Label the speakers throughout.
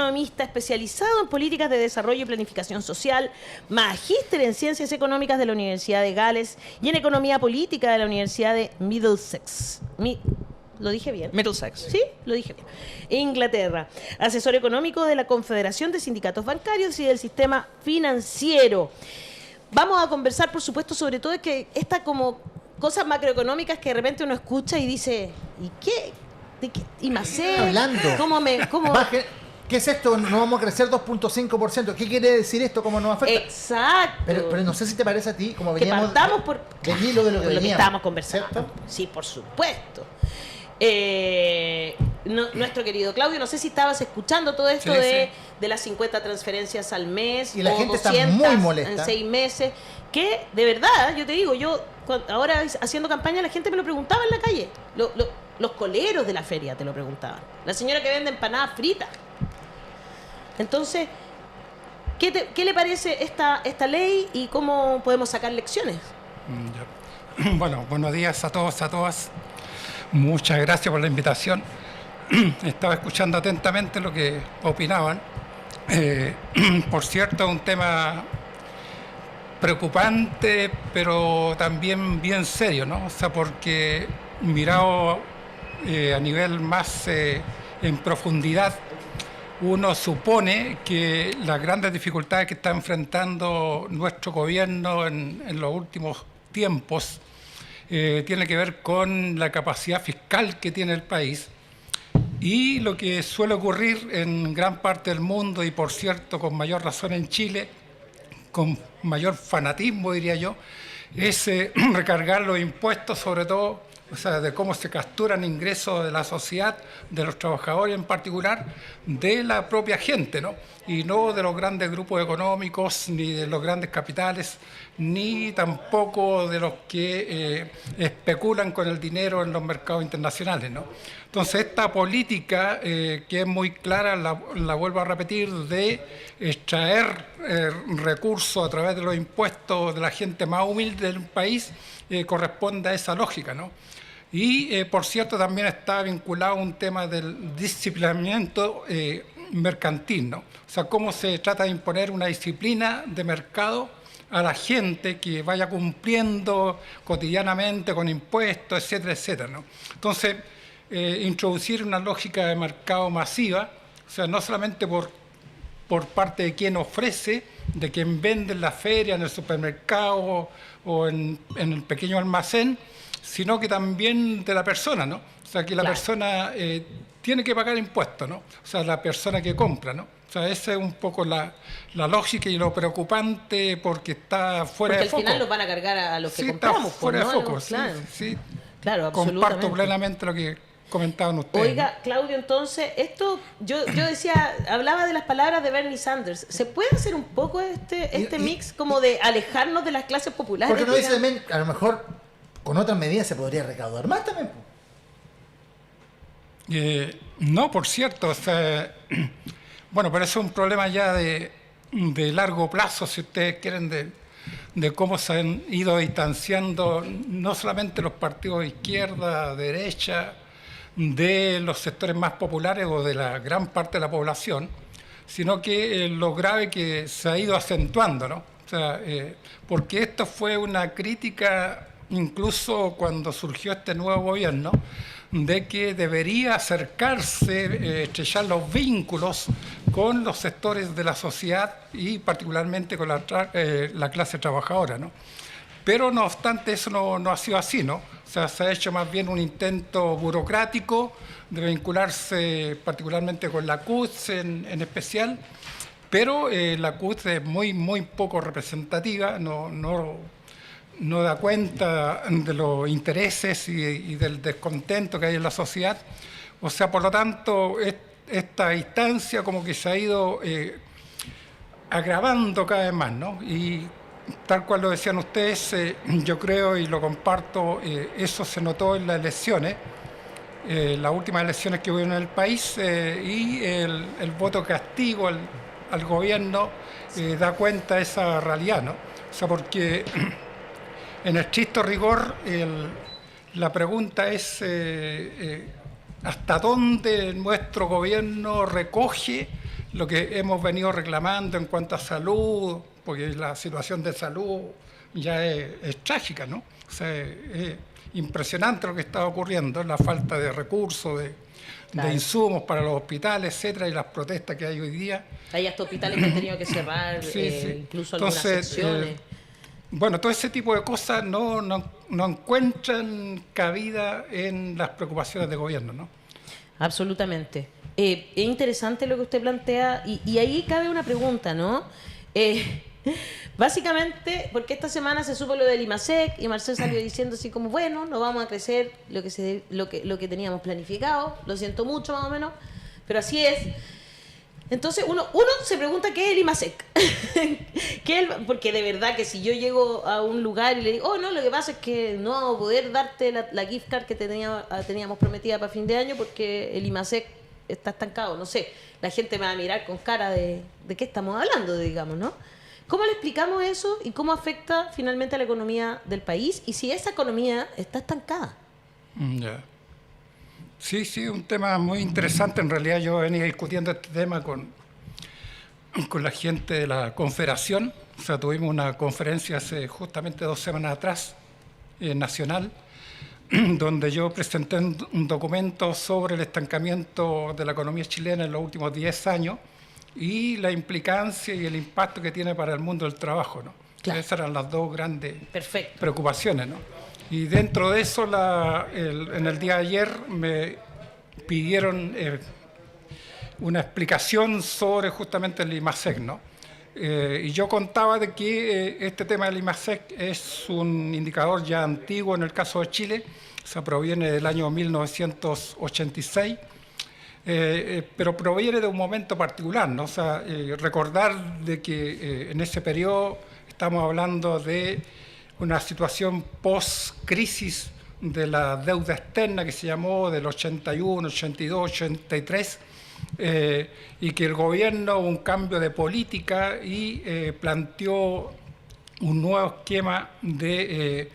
Speaker 1: economista especializado en políticas de desarrollo y planificación social, magíster en ciencias económicas de la Universidad de Gales y en economía política de la Universidad de Middlesex. ¿Lo dije bien?
Speaker 2: Middlesex.
Speaker 1: Sí, lo dije bien. Inglaterra. Asesor económico de la Confederación de Sindicatos Bancarios y del Sistema Financiero. Vamos a conversar, por supuesto, sobre todo que esta como cosas macroeconómicas que de repente uno escucha y dice, ¿y qué? ¿De qué? ¿Y Macé?
Speaker 3: Hablando. ¿Qué es esto? No vamos a crecer 2.5%. ¿Qué quiere decir esto? ¿Cómo nos afecta?
Speaker 1: Exacto.
Speaker 3: Pero no sé si te parece a ti, como
Speaker 1: que
Speaker 3: veníamos
Speaker 1: partamos por
Speaker 3: del hilo de lo que veníamos,
Speaker 1: estábamos conversando.
Speaker 3: ¿cierto?
Speaker 1: Sí, por supuesto. Nuestro querido Claudio, no sé si estabas escuchando todo esto de las 50 transferencias al mes.
Speaker 3: Y la
Speaker 1: o
Speaker 3: gente
Speaker 1: 200
Speaker 3: está muy molesta.
Speaker 1: en 6 meses. Que, de verdad, yo te digo, ahora haciendo campaña, la gente me lo preguntaba en la calle. Los coleros de la feria te lo preguntaban. La señora que vende empanadas fritas. Entonces, ¿qué le parece esta ley y cómo podemos sacar lecciones?
Speaker 4: Bueno, buenos días a todos, a todas. Muchas gracias por la invitación. Estaba escuchando atentamente lo que opinaban. Por cierto, es un tema preocupante, pero también bien serio, ¿no? O sea, porque mirado a nivel más en profundidad, uno supone que las grandes dificultades que está enfrentando nuestro gobierno en los últimos tiempos tiene que ver con la capacidad fiscal que tiene el país y lo que suele ocurrir en gran parte del mundo y, por cierto, con mayor razón en Chile, con mayor fanatismo, diría yo, es recargar los impuestos, sobre todo, o sea, de cómo se capturan ingresos de la sociedad, de los trabajadores en particular, de la propia gente, ¿no? Y no de los grandes grupos económicos, ni de los grandes capitales, ni tampoco de los que especulan con el dinero en los mercados internacionales, ¿no? Entonces, esta política, que es muy clara, la vuelvo a repetir, de extraer recursos a través de los impuestos de la gente más humilde del país, corresponde a esa lógica, ¿no? Y, por cierto, también está vinculado a un tema del disciplinamiento mercantil, ¿no? O sea, cómo se trata de imponer una disciplina de mercado a la gente que vaya cumpliendo cotidianamente con impuestos, etcétera, etcétera, ¿no? Entonces, introducir una lógica de mercado masiva, o sea, no solamente por parte de quien ofrece, de quien vende en la feria, en el supermercado o en el pequeño almacén, sino que también de la persona, ¿no? O sea, que la persona tiene que pagar impuestos, ¿no? O sea, la persona que compra, ¿no? O sea, esa es un poco la lógica y lo preocupante porque está fuera de foco.
Speaker 1: Porque al final los van a cargar a los que compramos.
Speaker 4: Está fuera de foco, sí.
Speaker 1: Claro, absolutamente.
Speaker 4: Comparto plenamente lo que comentaban ustedes.
Speaker 1: Oiga, Claudio, entonces, esto, yo decía, hablaba de las palabras de Bernie Sanders. ¿Se puede hacer un poco este mix como de alejarnos de las clases populares?
Speaker 3: Porque no dice también, a lo mejor con otras medidas se podría recaudar más también.
Speaker 4: No, por cierto, o sea, bueno, pero eso es un problema ya de largo plazo, si ustedes quieren, de cómo se han ido distanciando no solamente los partidos de izquierda, derecha, de los sectores más populares o de la gran parte de la población, sino que lo grave que se ha ido acentuando, ¿no? O sea, porque esto fue una crítica incluso cuando surgió este nuevo gobierno, de que debería acercarse, estrechar los vínculos con los sectores de la sociedad y particularmente con la clase trabajadora, ¿no? Pero no obstante eso no ha sido así, ¿no? O sea, se ha hecho más bien un intento burocrático de vincularse particularmente con la CUT en especial, pero la CUT es muy poco representativa, no da cuenta de los intereses y del descontento que hay en la sociedad. O sea, por lo tanto, esta instancia como que se ha ido agravando cada vez más, ¿no? Y tal cual lo decían ustedes, yo creo y lo comparto, eso se notó en las elecciones, las últimas elecciones que hubo en el país, y el voto castigo al gobierno da cuenta de esa realidad, ¿no? O sea, porque en estricto rigor, la pregunta es hasta dónde nuestro gobierno recoge lo que hemos venido reclamando en cuanto a salud, porque la situación de salud ya es trágica, ¿no? O sea, es impresionante lo que está ocurriendo, la falta de recursos, de insumos para los hospitales, etcétera, y las protestas que hay hoy día.
Speaker 1: Hay hasta hospitales que han tenido que cerrar, incluso algunas secciones.
Speaker 4: Bueno, todo ese tipo de cosas no encuentran cabida en las preocupaciones de gobierno, ¿no?
Speaker 1: Absolutamente. Es interesante lo que usted plantea y ahí cabe una pregunta, ¿no? Básicamente, porque esta semana se supo lo del IMASEC y Marcel salió diciendo así como, bueno, no vamos a crecer lo que teníamos planificado, lo siento mucho más o menos, pero así es. Entonces uno se pregunta qué es el IMASEC. Porque de verdad que si yo llego a un lugar y le digo, oh no, lo que pasa es que no vamos a poder darte la gift card que teníamos prometida para fin de año porque el IMASEC está estancado, no sé, la gente me va a mirar con cara de qué estamos hablando, digamos, ¿no? ¿Cómo le explicamos eso y cómo afecta finalmente a la economía del país y si esa economía está estancada?
Speaker 4: Ya. Sí, un tema muy interesante. En realidad yo venía discutiendo este tema con la gente de la Confederación. O sea, tuvimos una conferencia hace justamente 2 semanas atrás, nacional, donde yo presenté un documento sobre el estancamiento de la economía chilena en los últimos 10 años y la implicancia y el impacto que tiene para el mundo del trabajo, ¿no? Claro. Esas eran las 2 grandes preocupaciones, ¿no? Y dentro de eso, en el día de ayer me pidieron una explicación sobre justamente el IMASEC, ¿no? Y yo contaba de que este tema del IMASEC es un indicador ya antiguo en el caso de Chile, o sea, proviene del año 1986, pero proviene de un momento particular, ¿no? O sea, recordar de que en ese periodo estamos hablando de una situación post-crisis de la deuda externa que se llamó del 81, 82, 83, y que el gobierno hubo un cambio de política y planteó un nuevo esquema de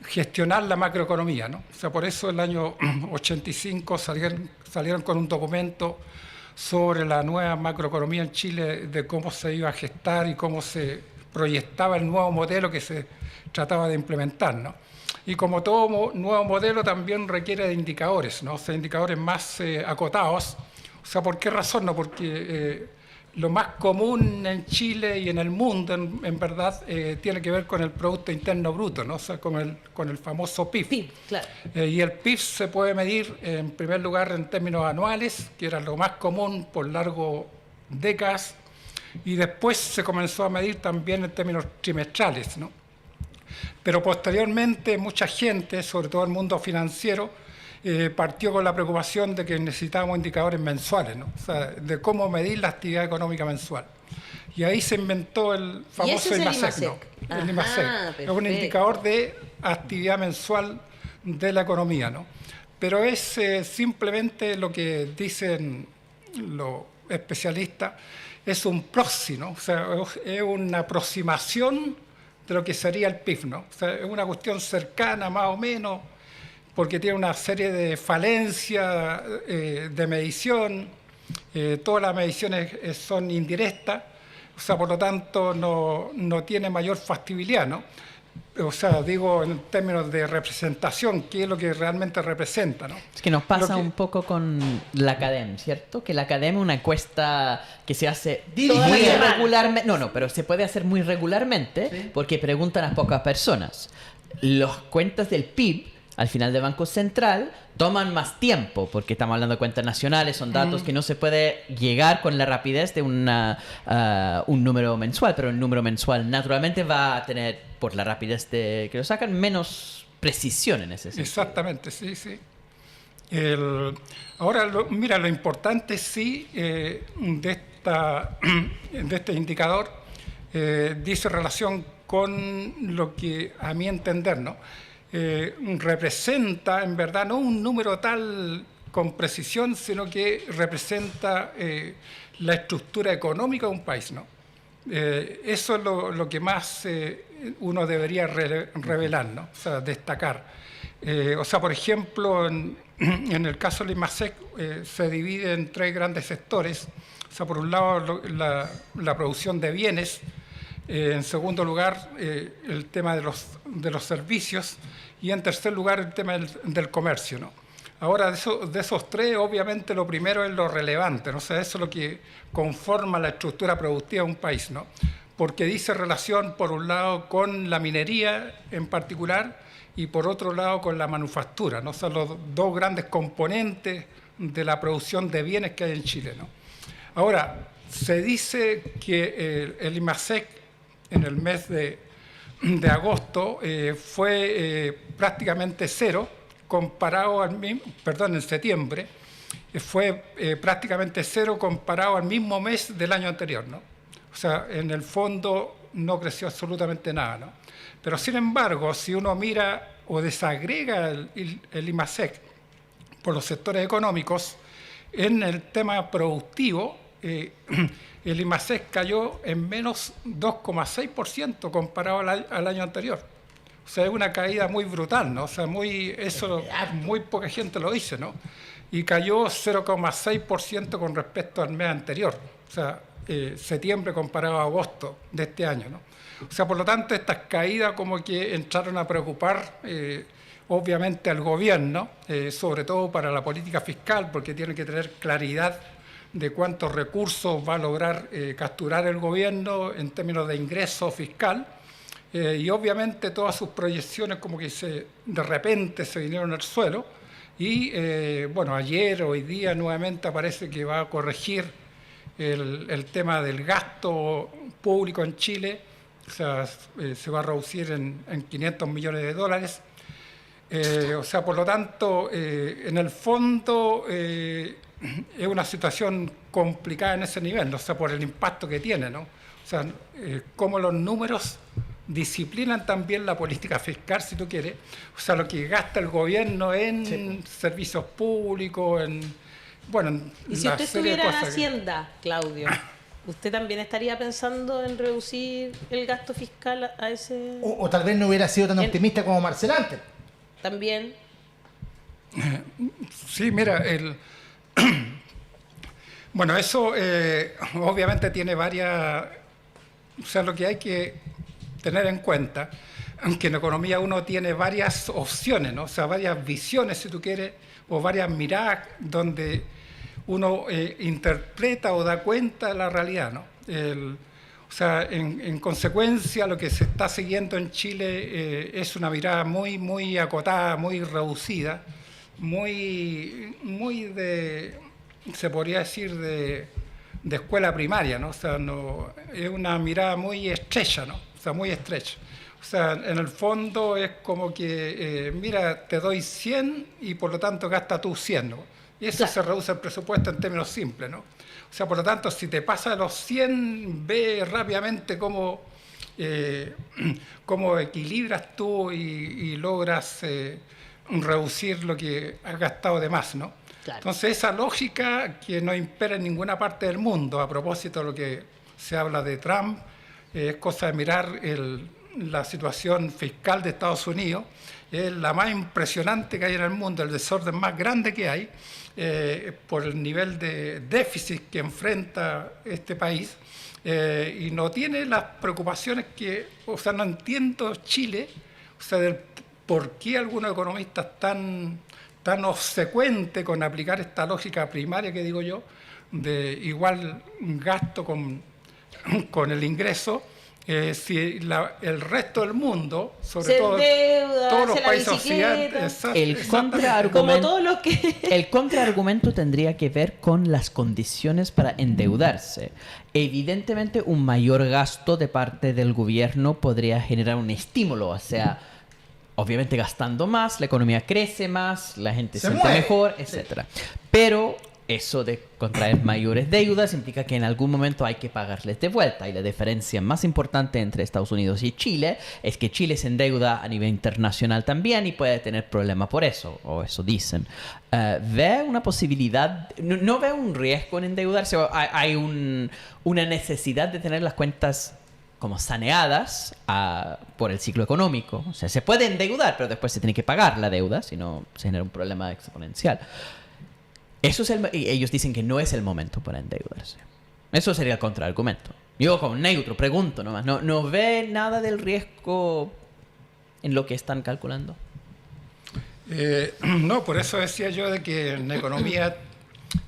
Speaker 4: gestionar la macroeconomía, ¿no? O sea, por eso el año 85 salieron con un documento sobre la nueva macroeconomía en Chile, de cómo se iba a gestar y cómo se proyectaba el nuevo modelo que se trataba de implementar, ¿no? Y como todo nuevo modelo también requiere de indicadores, ¿no? O sea, indicadores más acotados. O sea, ¿por qué razón? No, porque lo más común en Chile y en el mundo, en verdad, tiene que ver con el Producto Interno Bruto, ¿no? O sea, con el famoso PIB.
Speaker 1: Claro.
Speaker 4: Y el PIB se puede medir, en primer lugar, en términos anuales, que era lo más común por largo décadas, y después se comenzó a medir también en términos trimestrales, ¿no? Pero posteriormente mucha gente, sobre todo el mundo financiero, partió con la preocupación de que necesitábamos indicadores mensuales, ¿no? O sea, de cómo medir la actividad económica mensual. Y ahí se inventó el famoso IMASEC, ¿no? El IMASEC. Es un indicador de actividad mensual de la economía, ¿no? Pero es simplemente lo que dicen los especialistas, es un proxy, ¿no? O sea, es una aproximación de lo que sería el PIB, ¿no? O sea, es una cuestión cercana más o menos, porque tiene una serie de falencias de medición, todas las mediciones son indirectas, o sea, por lo tanto no tiene mayor factibilidad, ¿no? O sea, digo en términos de representación, ¿qué es lo que realmente representa, ¿no?
Speaker 2: Es que nos pasa un poco con la CADEM, ¿cierto? Que la CADEM es una encuesta que se hace muy regularmente. No, pero se puede hacer muy regularmente, ¿sí? Porque preguntan a pocas personas. Las cuentas del PIB, al final del Banco Central, toman más tiempo, porque estamos hablando de cuentas nacionales, son datos que no se puede llegar con la rapidez de un número mensual, pero el número mensual naturalmente va a tener, por la rapidez que lo sacan, menos precisión en ese sentido.
Speaker 4: Exactamente, sí. Ahora, mira, lo importante sí de este indicador dice relación con lo que, a mi entender, ¿no? Representa, en verdad, no un número tal con precisión, sino que representa la estructura económica de un país, ¿no? Eso es lo que más uno debería revelar, ¿no? O sea, destacar. O sea, por ejemplo, en el caso del IMASEC se divide en 3 grandes sectores. O sea, por un lado la producción de bienes, en segundo lugar el tema de los servicios y en tercer lugar el tema del comercio, ¿no? Ahora, de esos 3, obviamente lo primero es lo relevante, ¿no? O sea, eso es lo que conforma la estructura productiva de un país, ¿no? Porque dice relación, por un lado, con la minería en particular y por otro lado con la manufactura, ¿no? Son los 2 grandes componentes de la producción de bienes que hay en Chile, ¿no? Ahora, se dice que el IMASEC en el mes de agosto fue prácticamente cero, comparado en septiembre, fue prácticamente cero comparado al mismo mes del año anterior, ¿no? O sea, en el fondo no creció absolutamente nada, ¿no? Pero sin embargo, si uno mira o desagrega el IMASEC por los sectores económicos, en el tema productivo, el IMASEC cayó en menos 2,6% comparado al año anterior. O sea, es una caída muy brutal, ¿no? O sea, eso muy poca gente lo dice, ¿no? Y cayó 0,6% con respecto al mes anterior. O sea, septiembre comparado a agosto de este año, ¿no? O sea, por lo tanto, estas caídas como que entraron a preocupar obviamente al gobierno, sobre todo para la política fiscal, porque tiene que tener claridad de cuántos recursos va a lograr capturar el gobierno en términos de ingreso fiscal. Y obviamente todas sus proyecciones como que de repente se vinieron al suelo y bueno, hoy día nuevamente aparece que va a corregir el tema del gasto público en Chile, o sea, se va a reducir en $500 millones. O sea, por lo tanto, en el fondo es una situación complicada en ese nivel, ¿no? O sea, por el impacto que tiene, ¿no? O sea, cómo los números disciplinan también la política fiscal, si tú quieres. O sea, lo que gasta el gobierno en servicios públicos,
Speaker 1: y si usted estuviera en Hacienda, Claudio, ¿usted también estaría pensando en reducir el gasto fiscal a ese...?
Speaker 3: O tal vez no hubiera sido tan optimista como Marcel antes.
Speaker 1: También.
Speaker 4: Sí, mira, bueno, eso obviamente tiene varias... O sea, lo que hay que tener en cuenta, que en economía uno tiene varias opciones, ¿no? O sea, varias visiones, si tú quieres, o varias miradas donde uno interpreta o da cuenta de la realidad, ¿no? O sea, en consecuencia, lo que se está siguiendo en Chile es una mirada muy, muy acotada, muy reducida, muy se podría decir, de escuela primaria, ¿no? O sea, es una mirada muy estrecha, ¿no? O sea, muy estrecha. O sea, en el fondo es como que, mira, te doy 100 y por lo tanto gasta tú 100, ¿no? Y eso se reduce el presupuesto en términos simples, ¿no? O sea, por lo tanto, si te pasa de los 100, ve rápidamente cómo equilibras tú y logras reducir lo que has gastado de más, ¿no? Claro. Entonces, esa lógica que no impera en ninguna parte del mundo, a propósito de lo que se habla de Trump, es cosa de mirar la situación fiscal de Estados Unidos, es la más impresionante que hay en el mundo, el desorden más grande que hay, por el nivel de déficit que enfrenta este país, y no tiene las preocupaciones o sea, no entiendo Chile, o sea, del por qué algunos economistas tan obsecuentes con aplicar esta lógica primaria que digo yo, de igual gasto con el ingreso, si el resto del mundo, sobre todo todos los países occidentales,
Speaker 2: el contraargumento tendría que ver con las condiciones para endeudarse. Evidentemente, un mayor gasto de parte del gobierno podría generar un estímulo, o sea, obviamente gastando más, la economía crece más, la gente se siente mejor, etcétera. Pero eso de contraer mayores deudas implica que en algún momento hay que pagarles de vuelta. Y la diferencia más importante entre Estados Unidos y Chile es que Chile se endeuda a nivel internacional también y puede tener problemas por eso, o eso dicen. ¿Ve una posibilidad? ¿No ve un riesgo en endeudarse? ¿Hay una necesidad de tener las cuentas como saneadas por el ciclo económico. O sea, se puede endeudar, pero después se tiene que pagar la deuda, si no se genera un problema exponencial. Y ellos dicen que no es el momento para endeudarse. Eso sería el contraargumento. Yo como neutro pregunto nomás, ¿no ve nada del riesgo en lo que están calculando?
Speaker 4: No, por eso decía yo de que en economía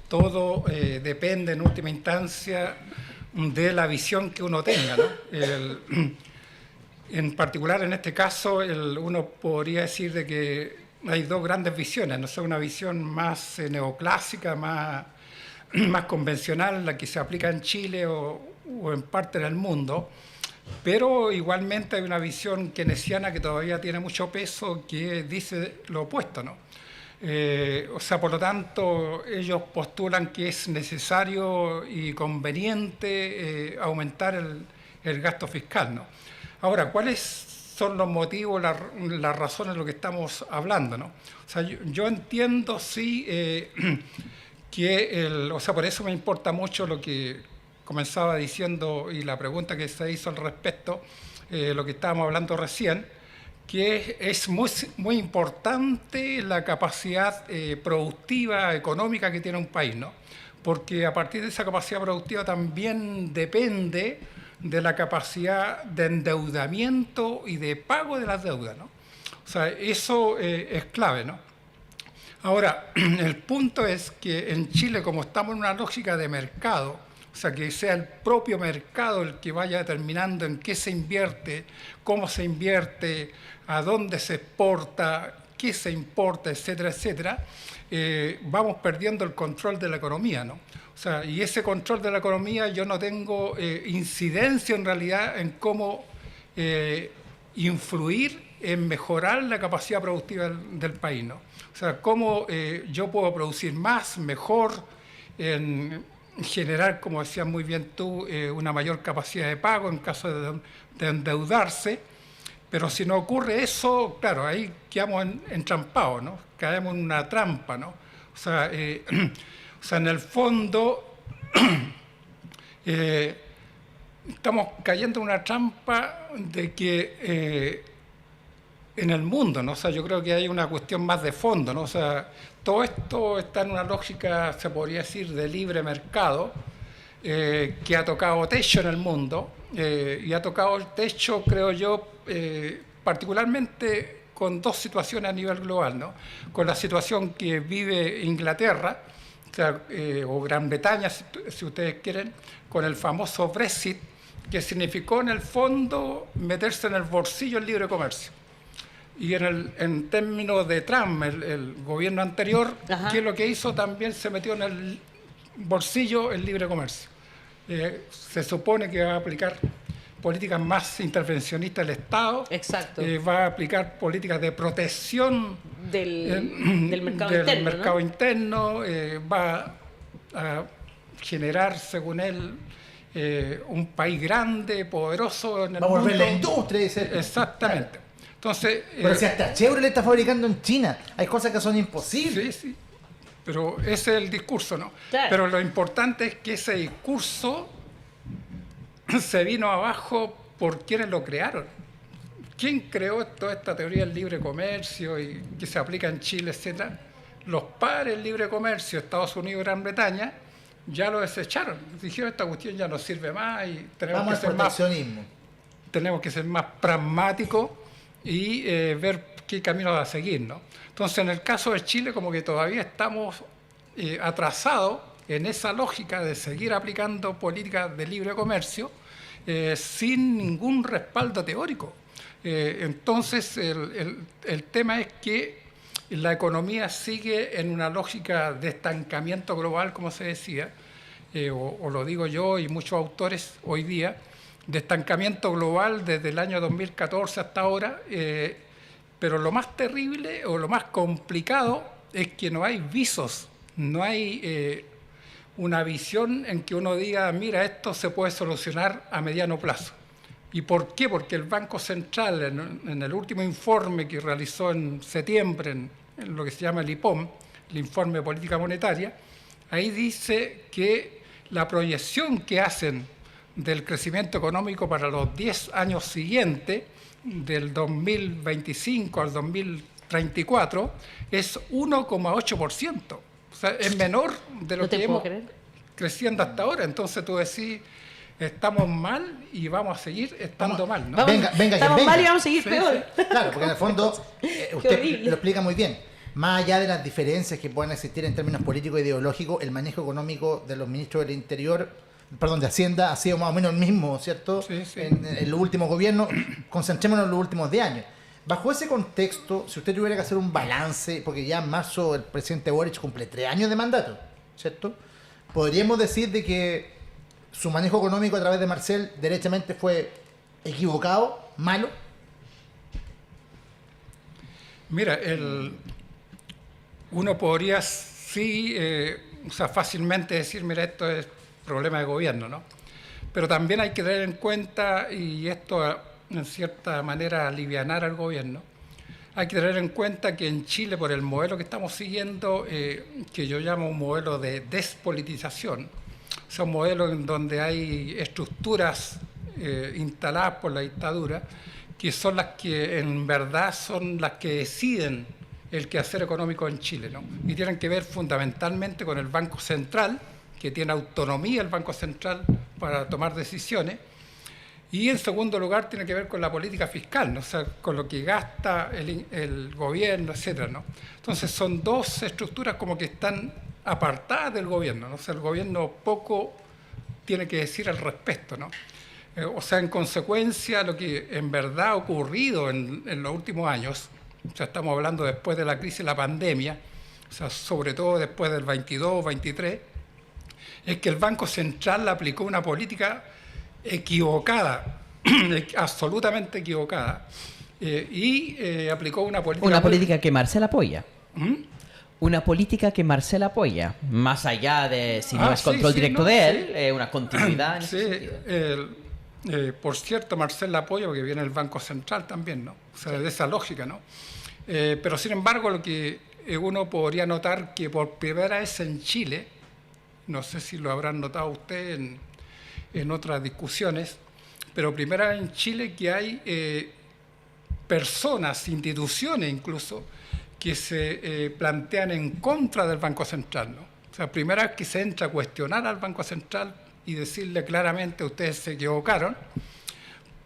Speaker 4: todo depende en última instancia de la visión que uno tenga, ¿no? En particular, en este caso, uno podría decir de que hay dos grandes visiones, no sé, una visión más neoclásica, más convencional, la que se aplica en Chile o en parte del mundo, pero igualmente hay una visión keynesiana que todavía tiene mucho peso, que dice lo opuesto, ¿no? O sea, por lo tanto, ellos postulan que es necesario y conveniente aumentar el gasto fiscal, ¿no? Ahora, ¿cuáles son los motivos, las razones de lo que estamos hablando, ¿no? O sea, yo entiendo, sí, o sea, por eso me importa mucho lo que comenzaba diciendo y la pregunta que se hizo al respecto, lo que estábamos hablando recién, que es muy importante la capacidad productiva, económica que tiene un país, ¿no? Porque a partir de esa capacidad productiva también depende de la capacidad de endeudamiento y de pago de las deudas, ¿no? O sea, eso es clave, ¿no? Ahora, el punto es que en Chile, como estamos en una lógica de mercado, o sea, que sea el propio mercado el que vaya determinando en qué se invierte, cómo se invierte, a dónde se exporta, qué se importa, etcétera, etcétera, vamos perdiendo el control de la economía, ¿no? O sea, y ese control de la economía yo no tengo incidencia en realidad en cómo influir en mejorar la capacidad productiva del país, ¿no? O sea, cómo yo puedo producir más, mejor, en generar, como decías muy bien tú, una mayor capacidad de pago en caso de endeudarse, pero si no ocurre eso, claro, ahí quedamos entrampados, ¿no? Caemos en una trampa, ¿no? O sea, en el fondo estamos cayendo en una trampa de que en el mundo, ¿no? O sea, yo creo que hay una cuestión más de fondo, ¿no? O sea, todo esto está en una lógica, se podría decir, de libre mercado, que ha tocado techo en el mundo, y ha tocado el techo, creo yo, particularmente con dos situaciones a nivel global, ¿no? Con la situación que vive Inglaterra, o sea, o Gran Bretaña, si ustedes quieren, con el famoso Brexit, que significó en el fondo meterse en el bolsillo el libre comercio. Y en términos de Trump, el gobierno anterior,
Speaker 1: Ajá.
Speaker 4: que lo que hizo también se metió en el bolsillo el libre comercio. Se supone que va a aplicar políticas más intervencionistas del Estado.
Speaker 1: Exacto.
Speaker 4: Va a aplicar políticas de protección
Speaker 1: del mercado
Speaker 4: del
Speaker 1: interno,
Speaker 4: mercado
Speaker 1: ¿no?
Speaker 4: interno, va a generar, según él, un país grande, poderoso en el
Speaker 3: Va a volver
Speaker 4: mundo.
Speaker 3: la industria, dice.
Speaker 4: Exactamente. Entonces,
Speaker 3: Pero si hasta Chevrolet está fabricando en China, hay cosas que son imposibles.
Speaker 4: sí, pero ese es el discurso, ¿no?
Speaker 1: Claro.
Speaker 4: Pero lo importante es que ese discurso se vino abajo por quienes lo crearon. ¿Quién creó toda esta teoría del libre comercio y que se aplica en Chile, etcétera? Los padres del libre comercio, Estados Unidos y Gran Bretaña, ya lo desecharon. Dijeron, esta cuestión ya no sirve más y
Speaker 3: Vamos al proteccionismo.
Speaker 4: tenemos que ser más pragmáticos y ver qué camino a seguir, ¿no? Entonces, en el caso de Chile, como que todavía estamos atrasados en esa lógica de seguir aplicando políticas de libre comercio sin ningún respaldo teórico. Entonces, el tema es que la economía sigue en una lógica de estancamiento global, como se decía, o lo digo yo y muchos autores hoy día, de estancamiento global desde el año 2014 hasta ahora, pero lo más terrible o lo más complicado es que no hay visos, no hay una visión en que uno diga, mira, esto se puede solucionar a mediano plazo. ¿Y por qué? Porque el Banco Central, en el último informe que realizó en septiembre, en lo que se llama el IPOM, el Informe de Política Monetaria, ahí dice que la proyección que hacen del crecimiento económico para los 10 años siguientes, del 2025 al 2034, es 1,8%. O sea, es menor de lo
Speaker 1: No te
Speaker 4: que
Speaker 1: puedo
Speaker 4: hemos
Speaker 1: creer.
Speaker 4: creciendo hasta ahora. Entonces tú decís, estamos mal y vamos a seguir estando mal, ¿no?
Speaker 1: Vamos,
Speaker 3: Venga, quien
Speaker 1: estamos
Speaker 3: venga.
Speaker 1: mal y vamos a seguir
Speaker 4: Sí,
Speaker 1: peor.
Speaker 3: Claro, porque en el fondo usted
Speaker 1: horrible.
Speaker 3: lo explica muy bien. Más allá de las diferencias que puedan existir en términos políticos e ideológicos, el manejo económico de los ministros del Interior, perdón, de Hacienda, ha sido más o menos el mismo, ¿cierto?
Speaker 4: Sí, sí.
Speaker 3: En los últimos gobiernos, concentrémonos en los últimos 10 años. Bajo ese contexto, si usted tuviera que hacer un balance, porque ya en marzo el presidente Boric cumple 3 años de mandato, ¿cierto? Podríamos decir de que su manejo económico a través de Marcel derechamente fue equivocado, malo.
Speaker 4: Mira, uno podría fácilmente decir, mira, esto es problema de gobierno, ¿no? Pero también hay que tener en cuenta, y esto en cierta manera alivianar al gobierno, hay que tener en cuenta que en Chile, por el modelo que estamos siguiendo, que yo llamo un modelo de despolitización, o sea, un modelo en donde hay estructuras instaladas por la dictadura, que son las que en verdad son las que deciden el quehacer económico en Chile, ¿no? Y tienen que ver fundamentalmente con el Banco Central, que tiene autonomía el Banco Central para tomar decisiones, y en segundo lugar tiene que ver con la política fiscal, ¿no? O sea, con lo que gasta el gobierno, etcétera, ¿no? Entonces son dos estructuras como que están apartadas del gobierno, ¿no? O sea, el gobierno poco tiene que decir al respecto, ¿no? O sea, en consecuencia, lo que en verdad ha ocurrido en los últimos años, o sea, estamos hablando después de la crisis de la pandemia, o sea, sobre todo después del 22, 23, es que el Banco Central aplicó una política equivocada, absolutamente equivocada, y aplicó una política...
Speaker 2: Una política que Marcel apoya.
Speaker 4: ¿Mm?
Speaker 2: Una política que Marcel apoya, más allá de si no es
Speaker 4: Sí,
Speaker 2: control
Speaker 4: sí,
Speaker 2: directo
Speaker 4: no,
Speaker 2: de
Speaker 4: sí.
Speaker 2: él, una continuidad en
Speaker 4: Sí,
Speaker 2: ese sentido.
Speaker 4: por cierto, Marcel la apoya porque viene el Banco Central también, ¿no? O sea, de esa lógica, ¿no? Pero sin embargo, lo que uno podría notar que por primera vez en Chile, no sé si lo habrán notado ustedes en otras discusiones, pero primera vez en Chile que hay personas, instituciones incluso, que se plantean en contra del Banco Central, ¿no? O sea, primera vez que se entra a cuestionar al Banco Central y decirle claramente ustedes se equivocaron,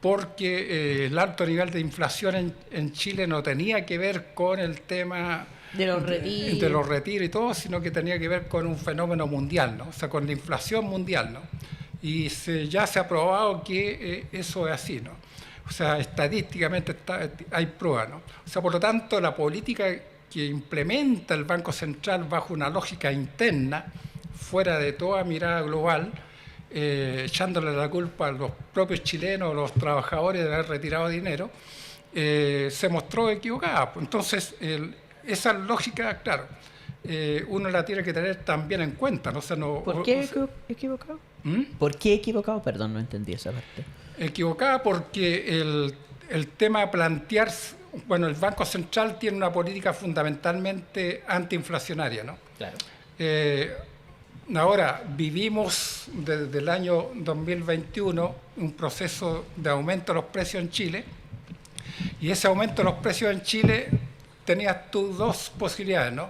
Speaker 4: porque el alto nivel de inflación en Chile no tenía que ver con el tema
Speaker 1: De los retiros.
Speaker 4: de los retiros y todo, sino que tenía que ver con un fenómeno mundial, ¿no? O sea, con la inflación mundial, ¿no? Y ya se ha probado que eso es así, ¿no? O sea, estadísticamente hay pruebas, ¿no? O sea, por lo tanto, la política que implementa el Banco Central bajo una lógica interna, fuera de toda mirada global, echándole la culpa a los propios chilenos, a los trabajadores de haber retirado dinero, se mostró equivocada. Entonces, esa lógica, claro, uno la tiene que tener también en cuenta, ¿no? O sea,
Speaker 2: ¿Por qué equivocado?
Speaker 4: ¿Mm?
Speaker 2: ¿Por qué equivocado? Perdón, no entendí esa parte.
Speaker 4: Equivocada porque el tema de plantear, bueno, el Banco Central tiene una política fundamentalmente antiinflacionaria, ¿no?
Speaker 2: Claro.
Speaker 4: Ahora, vivimos desde el año 2021 un proceso de aumento de los precios en Chile, y ese aumento de los precios en Chile tenías tú dos posibilidades, ¿no?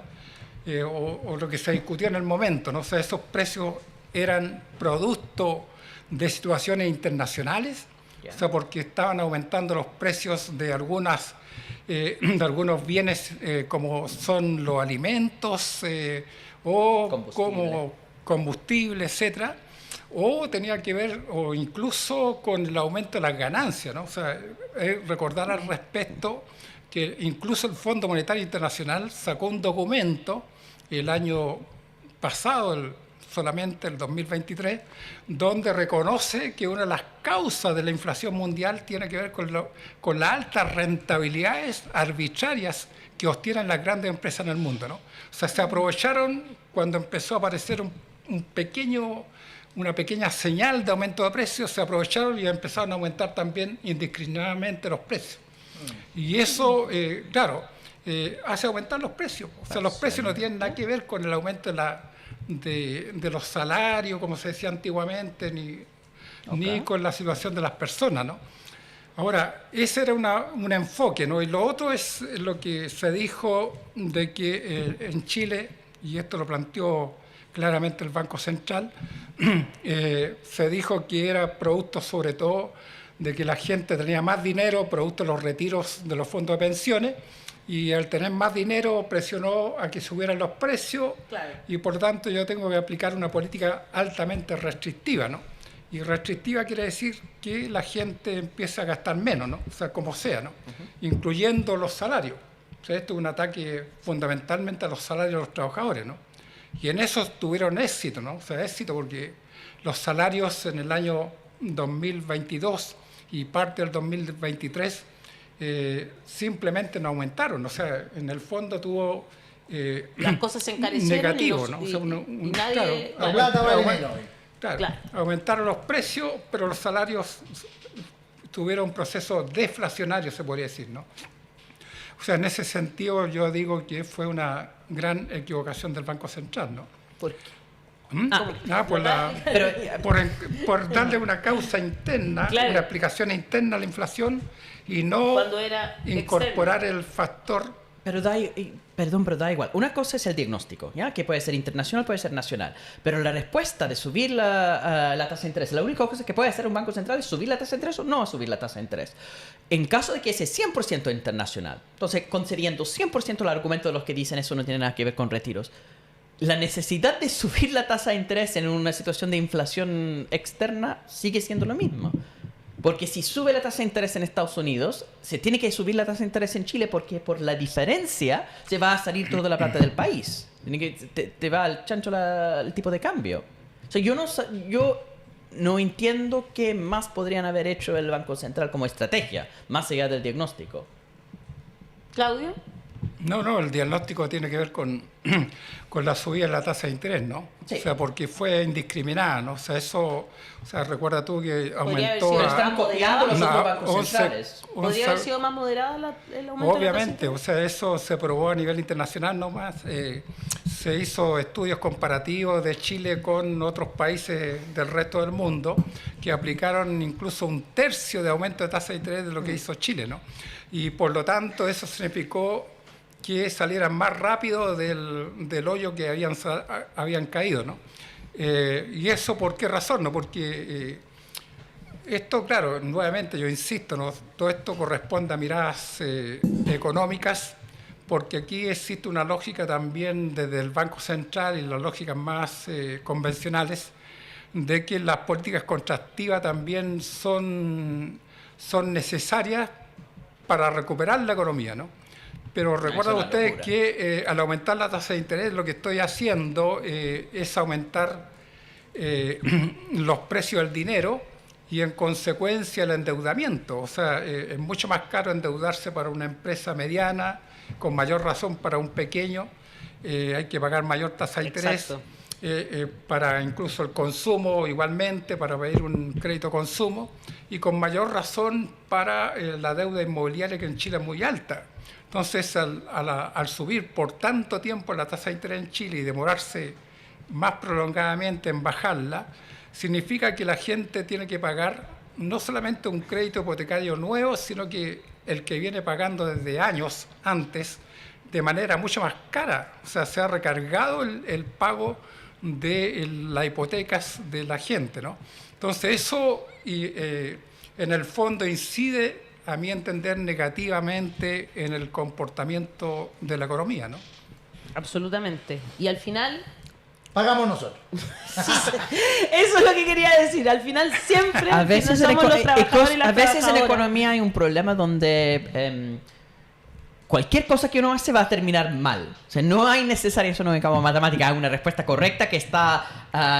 Speaker 4: O lo que se discutió en el momento, ¿no? O sea, esos precios eran producto de situaciones internacionales,
Speaker 2: Yeah.
Speaker 4: o sea, porque estaban aumentando los precios de algunos bienes como son los alimentos o como combustible, etcétera, o tenía que ver, o incluso con el aumento de las ganancias, ¿no? O sea, recordar al respecto que incluso el Fondo Monetario Internacional sacó un documento el año pasado, solamente el 2023, donde reconoce que una de las causas de la inflación mundial tiene que ver con las altas rentabilidades arbitrarias que obtienen las grandes empresas en el mundo, ¿no? O sea, se aprovecharon cuando empezó a aparecer una pequeña señal de aumento de precios, se aprovecharon y empezaron a aumentar también indiscriminadamente los precios. Y eso, claro, hace aumentar los precios. O sea, los precios no tienen nada que ver con el aumento de los salarios, como se decía antiguamente, ni con la situación de las personas, ¿no? Ahora, ese era un enfoque, ¿no? Y lo otro es lo que se dijo de que en Chile, y esto lo planteó claramente el Banco Central, se dijo que era producto sobre todo de que la gente tenía más dinero, producto de los retiros de los fondos de pensiones, y al tener más dinero presionó a que subieran los precios,
Speaker 1: Claro.
Speaker 4: y por lo tanto yo tengo que aplicar una política altamente restrictiva, ¿no? Y restrictiva quiere decir que la gente empieza a gastar menos, ¿no? O sea, como sea, ¿no? Incluyendo los salarios. O sea, esto es un ataque fundamentalmente a los salarios de los trabajadores, ¿no? Y en eso tuvieron éxito, ¿no? O sea, éxito porque los salarios en el año 2022 y parte del 2023 simplemente no aumentaron. O sea, en el fondo tuvo...
Speaker 1: Las cosas se encarecieron
Speaker 4: negativo,
Speaker 1: y,
Speaker 4: ¿no? O
Speaker 1: y-
Speaker 4: sea,
Speaker 1: y nadie...
Speaker 3: La plata vale menos.
Speaker 4: Claro,
Speaker 1: Claro.
Speaker 4: aumentaron los precios, pero los salarios tuvieron un proceso deflacionario, se podría decir, ¿no? O sea, en ese sentido yo digo que fue una gran equivocación del Banco Central, ¿no?
Speaker 1: ¿Por qué?
Speaker 4: ¿Mm?
Speaker 1: Ah,
Speaker 2: Pero,
Speaker 4: Por darle una causa interna,
Speaker 1: Claro.
Speaker 4: una explicación interna a la inflación y no
Speaker 1: Cuando era
Speaker 4: incorporar el factor.
Speaker 2: pero perdón, pero da igual. Una cosa es el diagnóstico, ¿ya? Que puede ser internacional, puede ser nacional. Pero la respuesta de subir la tasa de interés, la única cosa que puede hacer un banco central es subir la tasa de interés o no subir la tasa de interés. En caso de que ese 100% internacional, entonces concediendo 100% el argumento de los que dicen eso no tiene nada que ver con retiros, la necesidad de subir la tasa de interés en una situación de inflación externa sigue siendo lo mismo. Porque si sube la tasa de interés en Estados Unidos, se tiene que subir la tasa de interés en Chile porque por la diferencia se va a salir toda la plata del país. Te va al chancho el tipo de cambio. O sea, yo no entiendo qué más podrían haber hecho el Banco Central como estrategia, más allá del diagnóstico.
Speaker 1: Claudio.
Speaker 4: No, el diagnóstico tiene que ver con la subida de la tasa de interés, ¿no?
Speaker 2: Sí.
Speaker 4: O sea, porque fue indiscriminada, ¿no? O sea, eso, o sea, recuerda tú que
Speaker 1: Podría haber
Speaker 4: aumentó
Speaker 1: sido
Speaker 2: Pero
Speaker 1: más
Speaker 2: están copiando los
Speaker 1: moderado.
Speaker 2: otros bancos centrales.
Speaker 1: ¿Podría haber sido más moderada el aumento
Speaker 4: Obviamente,
Speaker 1: de la
Speaker 4: o
Speaker 1: tasa?
Speaker 4: sea, eso se probó a nivel internacional nomás. Se hizo estudios comparativos de Chile con otros países del resto del mundo que aplicaron incluso un tercio de aumento de tasa de interés de lo que hizo Chile, ¿no? Y por lo tanto eso significó que salieran más rápido del hoyo que habían caído, ¿no? ¿Y eso por qué razón? ¿No? Porque esto, claro, nuevamente yo insisto, ¿no? Todo esto corresponde a miradas económicas, porque aquí existe una lógica también desde el Banco Central y las lógicas más convencionales de que las políticas contractivas también son necesarias para recuperar la economía, ¿no? Pero recuerden
Speaker 2: es una
Speaker 4: ustedes
Speaker 2: locura.
Speaker 4: que al aumentar la tasa de interés lo que estoy haciendo es aumentar los precios del dinero y en consecuencia el endeudamiento. O sea, es mucho más caro endeudarse para una empresa mediana, con mayor razón para un pequeño, hay que pagar mayor tasa de interés.
Speaker 1: Exacto.
Speaker 4: Para incluso el consumo igualmente, para pedir un crédito consumo, y con mayor razón para la deuda inmobiliaria que en Chile es muy alta. Entonces, al subir por tanto tiempo la tasa de interés en Chile y demorarse más prolongadamente en bajarla, significa que la gente tiene que pagar no solamente un crédito hipotecario nuevo, sino que el que viene pagando desde años antes de manera mucho más cara. O sea, se ha recargado el pago de las hipotecas de la gente, ¿no? Entonces eso en el fondo incide, a mi entender, negativamente en el comportamiento de la economía, ¿no?
Speaker 1: Absolutamente. Y al final,
Speaker 3: Pagamos nosotros.
Speaker 1: eso es lo que quería decir. Al final siempre
Speaker 2: A veces,
Speaker 1: somos los trabajadores y las
Speaker 2: a veces en la
Speaker 1: trabajadoras.
Speaker 2: economía hay un problema donde cualquier cosa que uno hace va a terminar mal. O sea, no hay necesario, eso no es como matemática, hay una respuesta correcta que está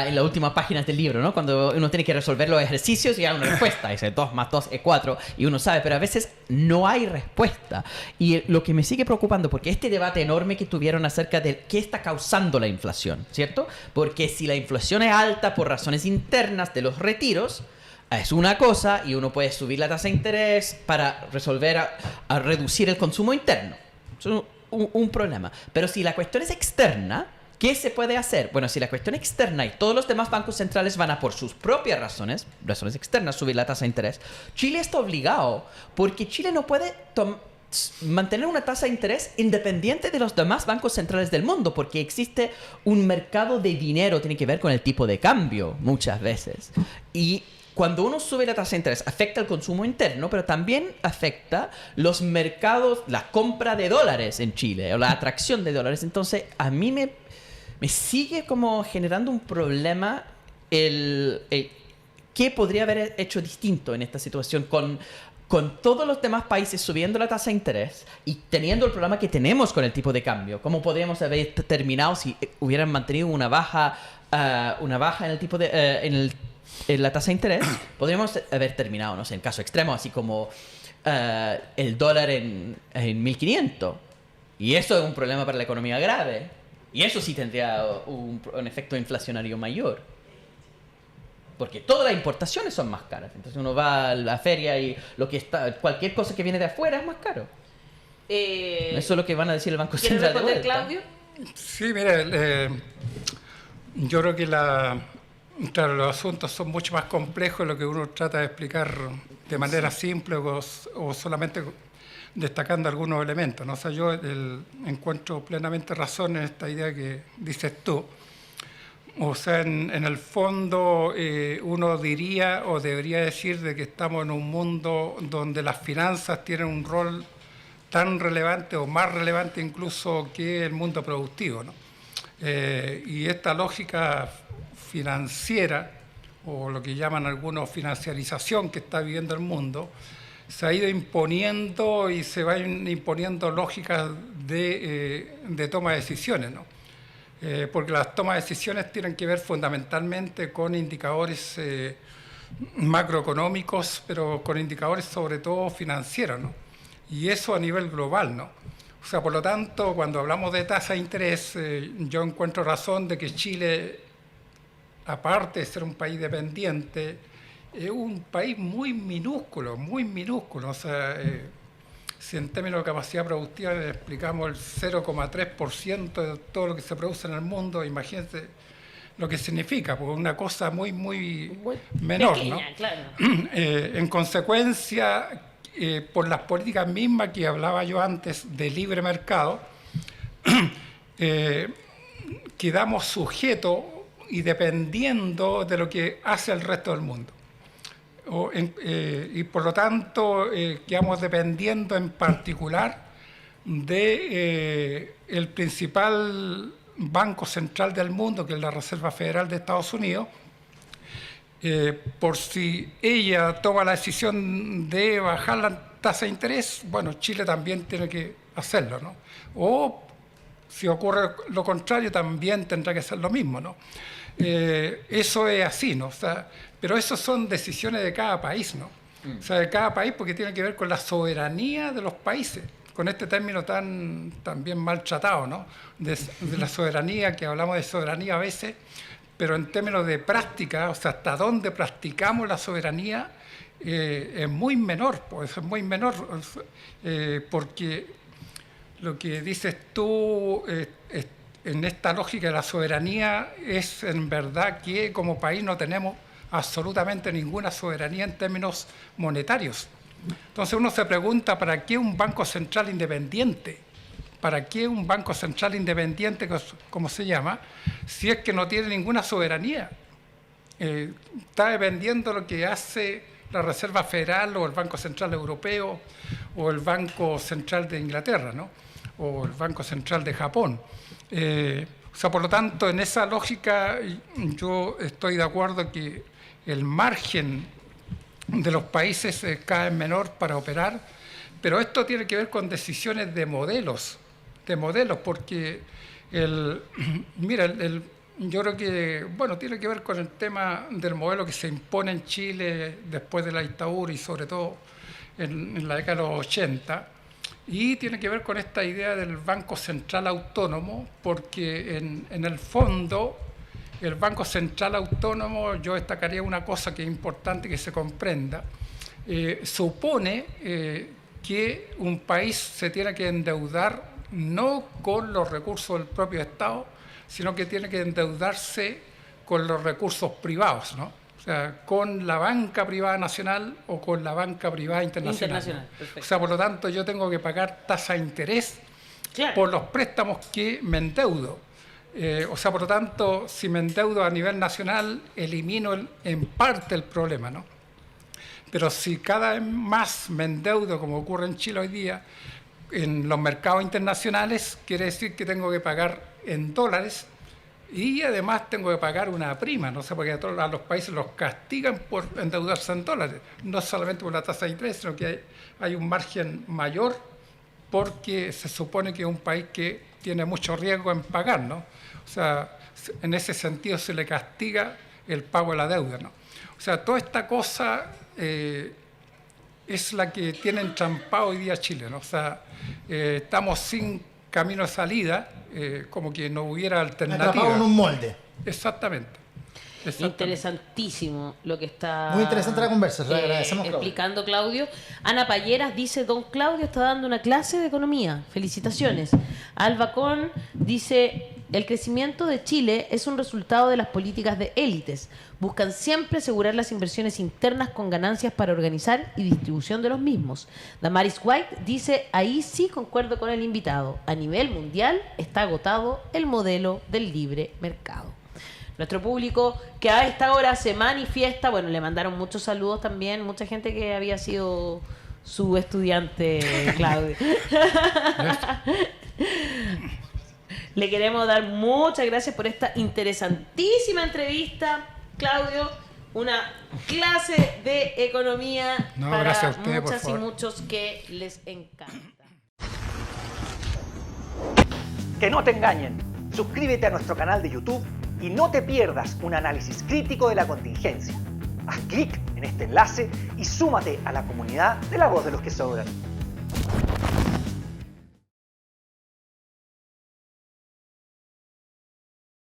Speaker 2: en las últimas páginas del libro, ¿no? Cuando uno tiene que resolver los ejercicios y hay una respuesta, dice 2 más 2 es 4, y uno sabe, pero a veces no hay respuesta. Y lo que me sigue preocupando, porque este debate enorme que tuvieron acerca de qué está causando la inflación, ¿cierto? Porque si la inflación es alta por razones internas de los retiros, es una cosa y uno puede subir la tasa de interés para resolver a reducir el consumo interno. Es un problema. Pero si la cuestión es externa, ¿Qué se puede hacer? Bueno, si la cuestión externa y todos los demás bancos centrales van a por sus propias razones externas, subir la tasa de interés, Chile está obligado porque Chile no puede mantener una tasa de interés independiente de los demás bancos centrales del mundo, porque existe un mercado de dinero, tiene que ver con el tipo de cambio muchas veces. Y cuando uno sube la tasa de interés, afecta el consumo interno, pero también afecta los mercados, la compra de dólares en Chile, o la atracción de dólares. Entonces, a mí me sigue como generando un problema qué podría haber hecho distinto en esta situación con todos los demás países subiendo la tasa de interés y teniendo el problema que tenemos con el tipo de cambio. ¿Cómo podríamos haber terminado si hubieran mantenido una baja en el tipo de en la tasa de interés? Podríamos haber terminado, no sé, en caso extremo, así como el dólar en 1500. Y eso es un problema para la economía grave. Y eso sí tendría un efecto inflacionario mayor. Porque todas las importaciones son más caras. Entonces uno va a la feria y cualquier cosa que viene de afuera es más caro. Eso es lo que van a decir el Banco
Speaker 1: ¿Quiere
Speaker 2: Central de
Speaker 1: responder,
Speaker 2: vuelta.
Speaker 1: Claudio?
Speaker 4: Sí, mire, yo creo que claro, los asuntos son mucho más complejos de lo que uno trata de explicar de manera simple o solamente destacando algunos elementos, ¿no? O sea, yo encuentro plenamente razón en esta idea que dices tú. O sea, en el fondo uno diría o debería decir de que estamos en un mundo donde las finanzas tienen un rol tan relevante o más relevante incluso que el mundo productivo, ¿no? Y esta lógica financiera, o lo que llaman algunos financiarización que está viviendo el mundo, se ha ido imponiendo y se van imponiendo lógicas de toma de decisiones, ¿no? Porque las tomas de decisiones tienen que ver fundamentalmente con indicadores macroeconómicos, pero con indicadores sobre todo financieros, ¿no? Y eso a nivel global, ¿no? O sea, por lo tanto, cuando hablamos de tasa de interés, yo encuentro razón de que Chile, aparte de ser un país dependiente, es un país muy minúsculo, muy minúsculo. O sea, si en términos de capacidad productiva le explicamos el 0,3% de todo lo que se produce en el mundo, imagínense lo que significa, porque es una cosa muy menor,
Speaker 1: pequeña,
Speaker 4: ¿no?
Speaker 1: Claro.
Speaker 4: En consecuencia, por las políticas mismas que hablaba yo antes de libre mercado, quedamos sujetos y dependiendo de lo que hace el resto del mundo. Y por lo tanto quedamos dependiendo en particular de el principal banco central del mundo, que es la Reserva Federal de Estados Unidos, por si ella toma la decisión de bajar la tasa de interés, bueno, Chile también tiene que hacerlo, ¿no? O si ocurre lo contrario, también tendrá que hacer lo mismo, ¿no? Eso es así, ¿no? O sea, pero eso son decisiones de cada país, ¿no? O sea, de cada país, porque tiene que ver con la soberanía de los países, con este término tan bien maltratado, ¿no? De la soberanía, que hablamos de soberanía a veces, pero en términos de práctica, o sea, hasta dónde practicamos la soberanía, es muy menor, pues es muy menor, porque lo que dices tú en esta lógica de la soberanía es en verdad que como país no tenemos absolutamente ninguna soberanía en términos monetarios. Entonces uno se pregunta, ¿para qué un banco central independiente? ¿Para qué un banco central independiente, como se llama, si es que no tiene ninguna soberanía? Está dependiendo de lo que hace la Reserva Federal o el Banco Central Europeo o el Banco Central de Inglaterra, ¿no? O el Banco Central de Japón. O sea, por lo tanto, en esa lógica yo estoy de acuerdo que el margen de los países es cada vez menor para operar, pero esto tiene que ver con decisiones de modelos, porque yo creo que, bueno, tiene que ver con el tema del modelo que se impone en Chile después de la dictadura y sobre todo en la década de los 80, y tiene que ver con esta idea del Banco Central Autónomo, porque en el fondo el Banco Central Autónomo, yo destacaría una cosa que es importante que se comprenda, supone que un país se tiene que endeudar no con los recursos del propio Estado, sino que tiene que endeudarse con los recursos privados, ¿no? O sea, con la banca privada nacional o con la banca privada internacional.
Speaker 1: Perfecto.
Speaker 4: O sea, por lo tanto, yo tengo que pagar tasa de interés
Speaker 1: Claro.
Speaker 4: por los préstamos que me endeudo. O sea, por lo tanto, si me endeudo a nivel nacional, elimino en parte el problema, ¿no? Pero si cada vez más me endeudo, como ocurre en Chile hoy día, en los mercados internacionales, quiere decir que tengo que pagar en dólares y además tengo que pagar una prima, no sé, porque a los países los castigan por endeudarse en dólares, no solamente por la tasa de interés, sino que hay un margen mayor porque se supone que es un país que tiene mucho riesgo en pagar, ¿no? O sea, en ese sentido se le castiga el pago de la deuda, ¿no? O sea, toda esta cosa es la que tiene entrampado hoy día Chile, ¿no? O sea, estamos sin camino de salida, como que no hubiera alternativa.
Speaker 3: Atrapado en un molde.
Speaker 4: Exactamente.
Speaker 1: Interesantísimo lo que está
Speaker 3: Muy interesante la conversa, le agradecemos, Claudio.
Speaker 1: explicando Claudio. Ana Palleras dice, don Claudio está dando una clase de economía, felicitaciones. Alba Con dice, el crecimiento de Chile es un resultado de las políticas de élites. Buscan siempre asegurar las inversiones internas con ganancias para organizar y distribución de los mismos. Damaris White dice, ahí sí concuerdo con el invitado. A nivel mundial está agotado el modelo del libre mercado. Nuestro público que a esta hora se manifiesta, bueno, le mandaron muchos saludos también, mucha gente que había sido su estudiante, Claudio. Le queremos dar muchas gracias por esta interesantísima entrevista, Claudio. Una clase de economía para
Speaker 4: gracias a usted,
Speaker 1: muchas
Speaker 4: por
Speaker 1: y
Speaker 4: favor.
Speaker 1: muchos que les encanta.
Speaker 5: Que no te engañen. Suscríbete a nuestro canal de YouTube y no te pierdas un análisis crítico de la contingencia. Haz clic en este enlace y súmate a la comunidad de La Voz de los que Sobran.